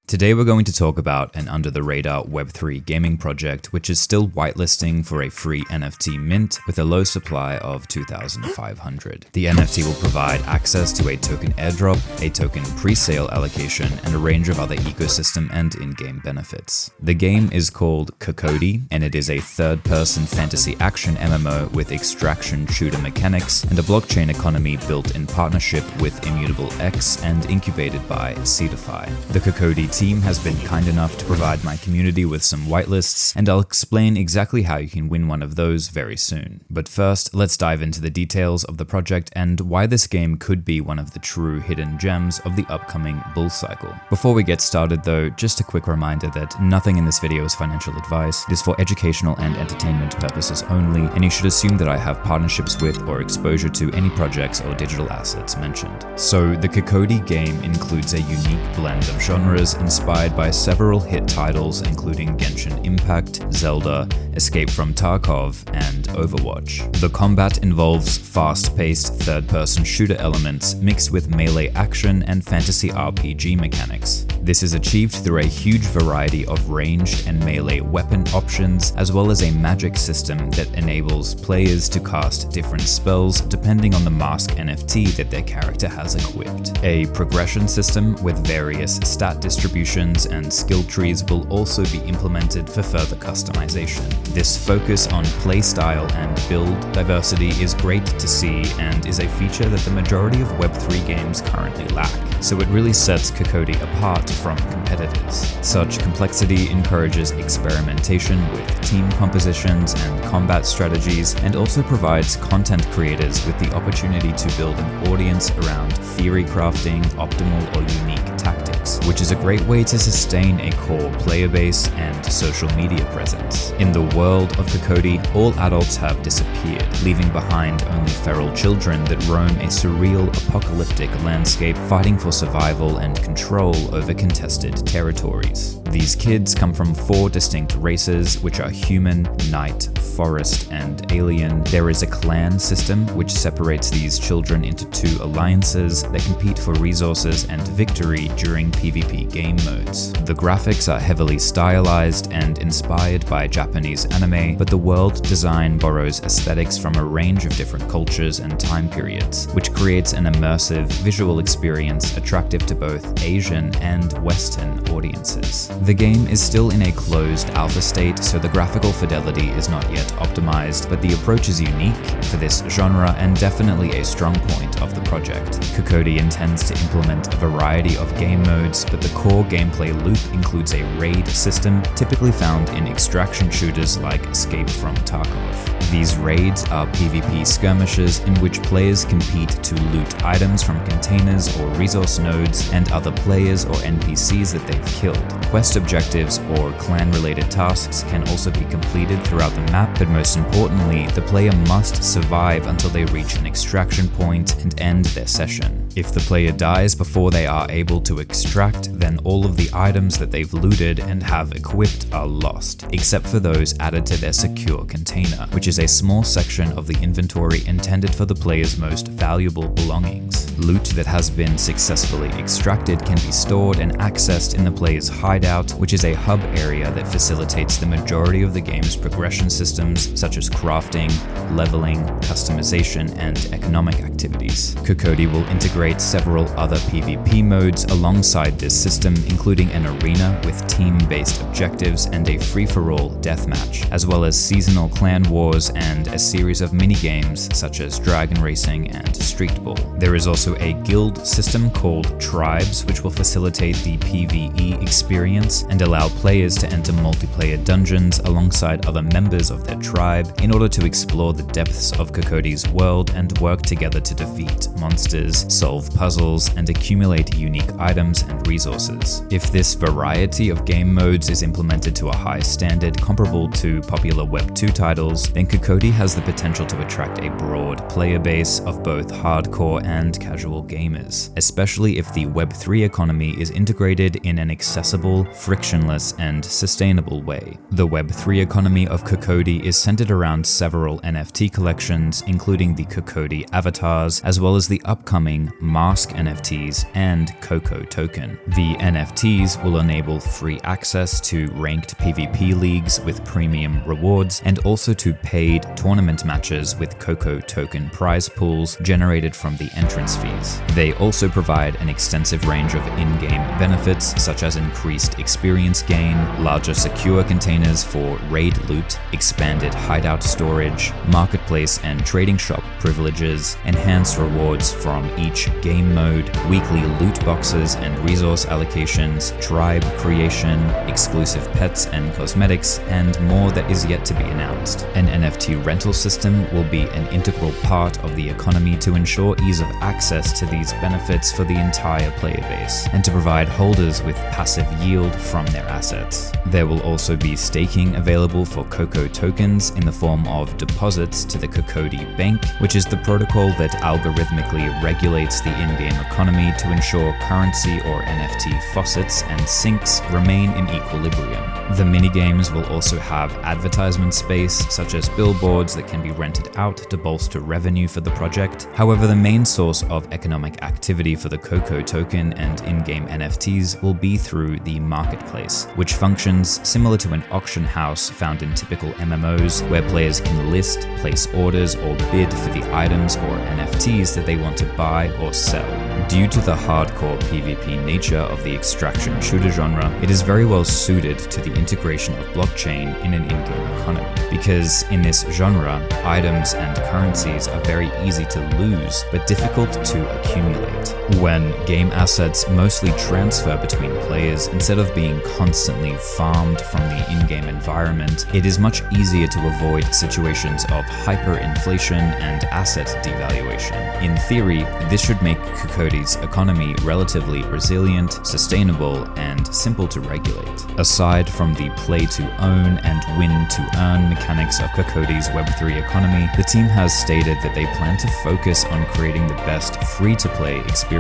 Today we're going to talk about an under-the-radar Web3 gaming project which is still whitelisting for a free NFT mint with a low supply of 2,500. The NFT will provide access to a token airdrop, a token pre-sale allocation, and a range of other ecosystem and in-game benefits. The game is called KOKODI, and it is a third-person fantasy action MMO with extraction shooter mechanics and a blockchain economy built in partnership with Immutable X and incubated by Seedify. The KOKODI team has been kind enough to provide my community with some whitelists, and I'll explain exactly how you can win one of those very soon. But first, let's dive into the details of the project and why this game could be one of the true hidden gems of the upcoming bull cycle. Before we get started though, just a quick reminder that nothing in this video is financial advice. It is for educational and entertainment purposes only, and you should assume that I have partnerships with or exposure to any projects or digital assets mentioned. So the KOKODI game includes a unique blend of genres inspired by several hit titles including Genshin Impact, Zelda, Escape from Tarkov, and Overwatch. The combat involves fast-paced third-person shooter elements mixed with melee action and fantasy RPG mechanics. This is achieved through a huge variety of ranged and melee weapon options, as well as a magic system that enables players to cast different spells depending on the Mask NFT that their character has equipped. A progression system with various stat distributions and skill trees will also be implemented for further customization. This focus on playstyle and build diversity is great to see and is a feature that the majority of Web3 games currently lack, so it really sets KOKODI apart from competitors. Such complexity encourages experimentation with team compositions and combat strategies, and also provides content creators with the opportunity to build an audience around theory crafting optimal or unique tactics, which is a great way to sustain a core player base and social media presence. In the world of KOKODI, all adults have disappeared, leaving behind only feral children that roam a surreal apocalyptic landscape fighting for survival and control over contested territories. These kids come from 4 distinct races, which are human, night, forest, and alien. There is a clan system which separates these children into 2 alliances that compete for resources and victory during PvP game modes. The graphics are heavily stylized and inspired by Japanese anime, but the world design borrows aesthetics from a range of different cultures and time periods, which creates an immersive visual experience attractive to both Asian and Western audiences. The game is still in a closed alpha state, so the graphical fidelity is not yet optimized, but the approach is unique for this genre and definitely a strong point of the project. KOKODI intends to implement a variety of game modes, but the core gameplay loop includes a raid system typically found in extraction shooters like Escape from Tarkov. These raids are PvP skirmishes in which players compete to loot items from containers or resource nodes and other players or NPCs that they've killed. Quest objectives or clan-related tasks can also be completed throughout the map, but most importantly, the player must survive until they reach an extraction point and end their session. If the player dies before they are able to extract, then all of the items that they've looted and have equipped are lost, except for those added to their secure container, which is a small section of the inventory intended for the player's most valuable belongings. Loot that has been successfully extracted can be stored and accessed in the player's hideout, which is a hub area that facilitates the majority of the game's progression systems such as crafting, leveling, customization, and economic activities. KOKODI will integrate several other PvP modes alongside this system, including an arena with team-based objectives and a free-for-all deathmatch, as well as seasonal clan wars and a series of mini-games such as dragon racing and street ball. There is also a guild system called Tribes, which will facilitate the PvE experience and allow players to enter multiplayer dungeons alongside other members of their tribe in order to explore the depths of KOKODI's world and work together to defeat monsters, solve puzzles, and accumulate unique items and resources. If this variety of game modes is implemented to a high standard comparable to popular Web2 titles, then KOKODI has the potential to attract a broad player base of both hardcore and casual gamers, especially if the Web3 economy is integrated in an accessible, frictionless, and sustainable way. The Web3 economy of KOKODI is centered around several NFT collections, including the KOKODI avatars, as well as the upcoming Mask NFTs and KOKO tokens. token. The NFTs will enable free access to ranked PvP leagues with premium rewards, and also to paid tournament matches with KOKO token prize pools generated from the entrance fees. They also provide an extensive range of in-game benefits, such as increased experience gain, larger secure containers for raid loot, expanded hideout storage, marketplace and trading shop privileges, enhanced rewards from each game mode, weekly loot boxes and resource allocations, tribe creation, exclusive pets and cosmetics, and more that is yet to be announced. An NFT rental system will be an integral part of the economy to ensure ease of access to these benefits for the entire player base, and to provide holders with passive yield from their assets. There will also be staking available for KOKO tokens in the form of deposits to the KOKODI Bank, which is the protocol that algorithmically regulates the in-game economy to ensure currency or NFT faucets and sinks remain in equilibrium. The minigames will also have advertisement space, such as billboards that can be rented out to bolster revenue for the project. However, the main source of economic activity for the KOKO token and in-game NFTs will be through the marketplace, which functions similar to an auction house found in typical MMOs, where players can list, place orders, or bid for the items or NFTs that they want to buy or sell. Due to the hardcore PvP nature of the extraction shooter genre, it is very well suited to the integration of blockchain in an in-game economy, because in this genre, items and currencies are very easy to lose but difficult to accumulate. When game assets mostly transfer between players instead of being constantly farmed from the in-game environment, it is much easier to avoid situations of hyperinflation and asset devaluation. In theory, this should make KOKODI's economy relatively resilient, sustainable, and simple to regulate. Aside from the play-to-own and win-to-earn mechanics of KOKODI's Web3 economy, the team has stated that they plan to focus on creating the best free-to-play experience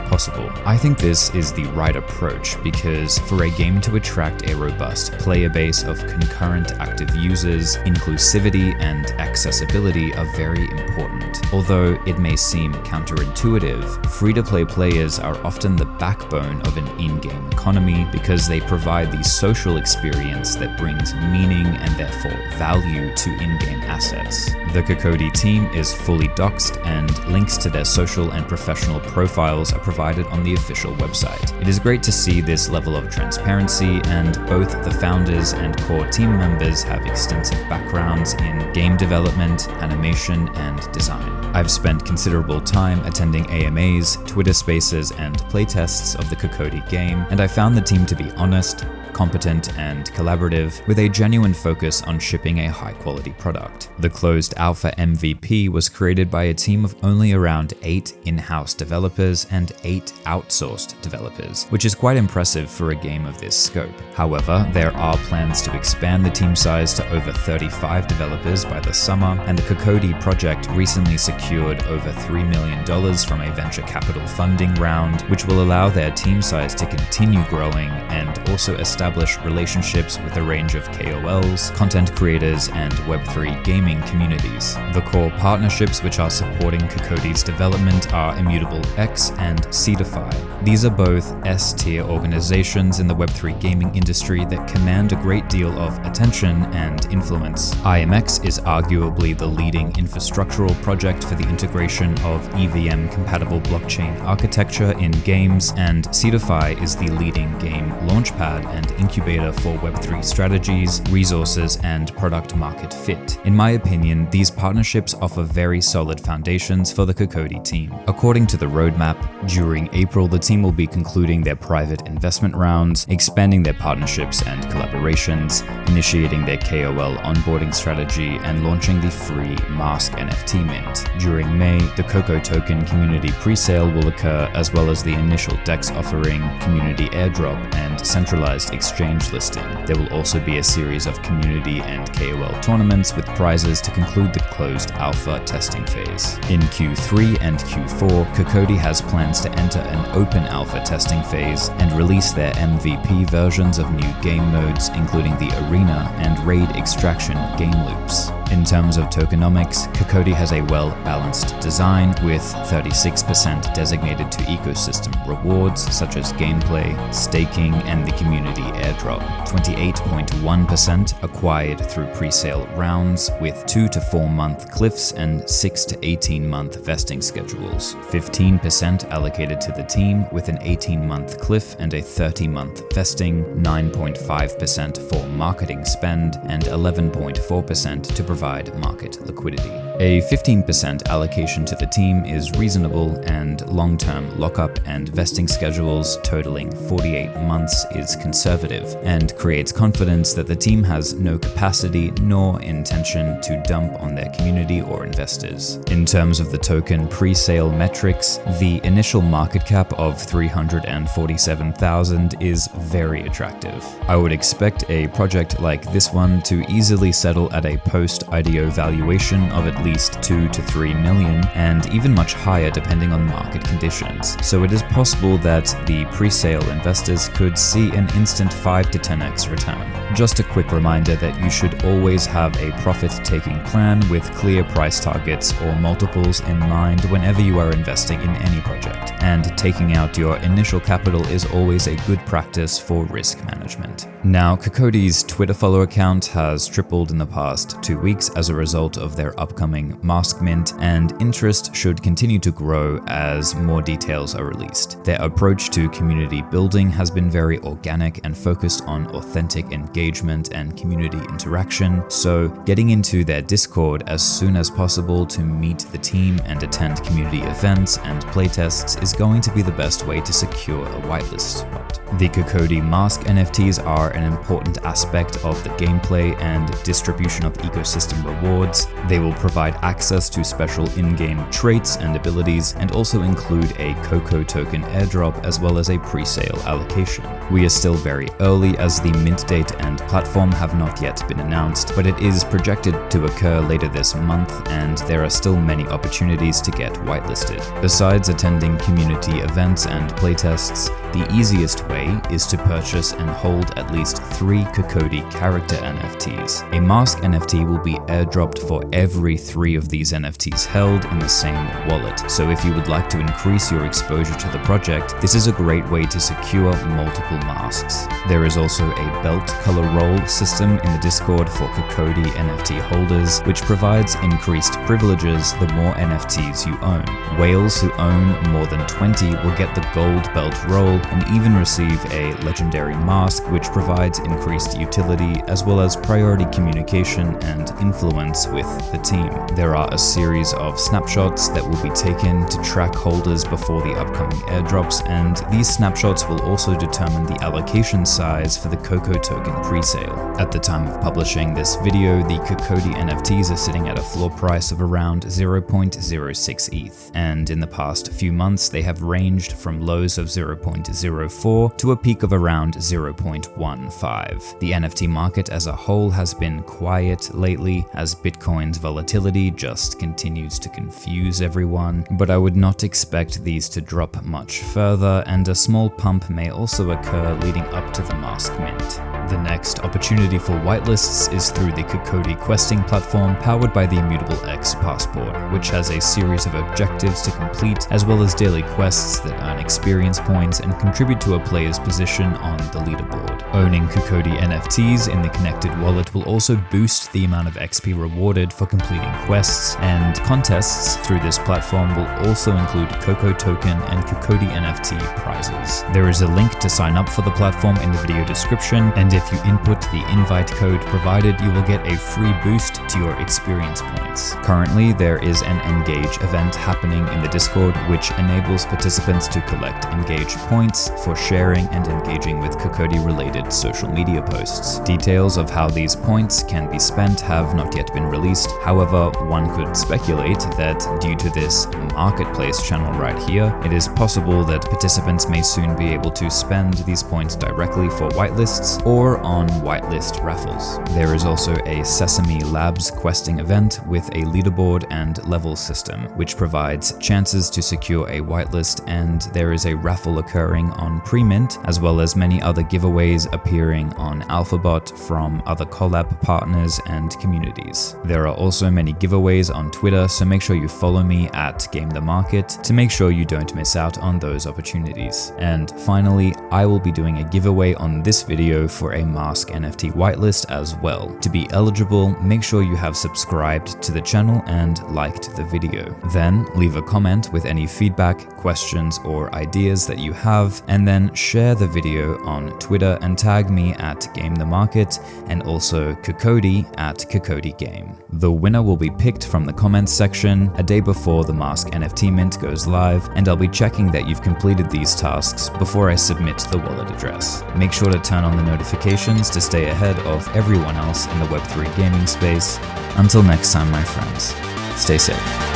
possible. I think this is the right approach, because for a game to attract a robust player base of concurrent active users, inclusivity and accessibility are very important. Although it may seem counterintuitive, free-to-play players are often the backbone of an in-game economy because they provide the social experience that brings meaning and therefore value to in-game assets. The KOKODI team is fully doxed, and links to their social and professional profiles are provided on the official website. It is great to see this level of transparency, and both the founders and core team members have extensive backgrounds in game development, animation, and design. I've spent considerable time attending AMAs, Twitter Spaces, and playtests of the KOKODI game, and I found the team to be honest, competent, and collaborative, with a genuine focus on shipping a high-quality product. The closed alpha MVP was created by a team of only around 8 in-house developers and 8 outsourced developers, which is quite impressive for a game of this scope. However, there are plans to expand the team size to over 35 developers by the summer, and the KOKODI project recently secured over $3 million from a venture capital funding round, which will allow their team size to continue growing and also establish relationships with a range of KOLs, content creators, and Web3 gaming communities. The core partnerships which are supporting KOKODI's development are Immutable X and Seedify. These are both S-tier organizations in the Web3 gaming industry that command a great deal of attention and influence. IMX is arguably the leading infrastructural project for the integration of EVM-compatible blockchain architecture in games, and Seedify is the leading game launchpad and incubator for Web3 strategies, resources, and product market fit. In my opinion, these partnerships offer very solid foundations for the KOKODI team. According to the roadmap, during April, the team will be concluding their private investment rounds, expanding their partnerships and collaborations, initiating their KOL onboarding strategy, and launching the free Mask NFT mint. During May, the KOKO token community presale will occur, as well as the initial DEX offering, community airdrop, and centralized exchange listing. There will also be a series of community and KOL tournaments with prizes to conclude the closed alpha testing phase. In Q3 and Q4, KOKODI has plans to enter an open alpha testing phase and release their MVP versions of new game modes, including the arena and raid extraction game loops. In terms of tokenomics, KOKODI has a well-balanced design with 36% designated to ecosystem rewards such as gameplay, staking, and the community airdrop, 28.1% acquired through pre-sale rounds with 2 to 4 month cliffs and 6 to 18 month vesting schedules, 15% allocated to the team with an 18-month cliff and a 30-month vesting, 9.5% for marketing spend, and 11.4% to provide market liquidity. A 15% allocation to the team is reasonable, and long-term lockup and vesting schedules totaling 48 months is conservative and creates confidence that the team has no capacity nor intention to dump on their community or investors. In terms of the token pre-sale metrics, the initial market cap of 347,000 is very attractive. I would expect a project like this one to easily settle at a post-IDO valuation of at least 2 to 3 million, and even much higher depending on market conditions. So it is possible that the pre-sale investors could see an instant 5 to 10x return. Just a quick reminder that you should always have a profit-taking plan with clear price targets or multiples in mind whenever you are investing in any project, and taking out your initial capital is always a good practice for risk management. Now, KOKODI's Twitter follower account has tripled in the past 2 weeks as a result of their upcoming Mask mint, and interest should continue to grow as more details are released. Their approach to community building has been very organic and focused on authentic engagement and community interaction, so getting into their Discord as soon as possible to meet the team and attend community events and playtests is going to be the best way to secure a whitelist spot. The KOKODI Mask NFTs are an important aspect of the gameplay and distribution of ecosystem rewards. They will provide access to special in-game traits and abilities, and also include a KOKO token airdrop as well as a pre-sale allocation. We are still very early as the mint date and platform have not yet been announced, but it is projected to occur later this month, and there are still many opportunities to get whitelisted. Besides attending community events and playtests, the easiest way is to purchase and hold at least 3 KOKODI character NFTs. A Mask NFT will be airdropped for every 3 of these NFTs held in the same wallet, so if you would like to increase your exposure to the project, this is a great way to secure multiple masks. There is also a belt color roll system in the Discord for KOKODI NFT holders, which provides increased privileges the more NFTs you own. Whales who own more than 20 will get the gold belt roll and even receive a legendary mask, which provides increased utility as well as priority communication and influence with the team. There are a series of snapshots that will be taken to track holders before the upcoming airdrops, and these snapshots will also determine the allocation size for the KOKO token presale. At the time of publishing this video, the KOKODI NFTs are sitting at a floor price of around 0.06 ETH, and in the past few months they have ranged from lows of 0.04 to a peak of around 0.15. The NFT market as a whole has been quiet lately as Bitcoin's volatility just continues to confuse everyone, but I would not expect these to drop much further, and a small pump may also occur leading up to the Mask mint. The next opportunity for whitelists is through the KOKODI questing platform powered by the Immutable X Passport, which has a series of objectives to complete as well as daily quests that earn experience points and contribute to a player's position on the leaderboard. Owning KOKODI NFTs in the connected wallet will also boost the amount of XP rewarded for completing quests, and contests through this platform will also include KOKO token and KOKODI NFT prizes. There is a link to sign up for the platform in the video description, and if you input the invite code provided, you will get a free boost to your experience points. Currently, there is an Engage event happening in the Discord, which enables participants to collect Engage points for sharing and engaging with KOKODI-related social media posts. Details of how these points can be spent have not yet been released. However, one could speculate that due to this marketplace channel right here, it is possible that participants may soon be able to spend these points directly for whitelists, or or on whitelist raffles. There is also a Sesame Labs questing event with a leaderboard and level system, which provides chances to secure a whitelist, and there is a raffle occurring on pre-mint, as well as many other giveaways appearing on Alphabot from other collab partners and communities. There are also many giveaways on Twitter, so make sure you follow me at Game the Market to make sure you don't miss out on those opportunities. And finally, I will be doing a giveaway on this video for a Mask NFT whitelist as well. To be eligible, make sure you have subscribed to the channel and liked the video. Then leave a comment with any feedback, questions, or ideas that you have, and then share the video on Twitter and tag me at Game the Market and also KOKODI at KOKODI Game. The winner will be picked from the comments section a day before the Mask NFT mint goes live, and I'll be checking that you've completed these tasks before I submit the wallet address. Make sure to turn on the notifications to stay ahead of everyone else in the Web3 gaming space. Until next time, my friends, stay safe.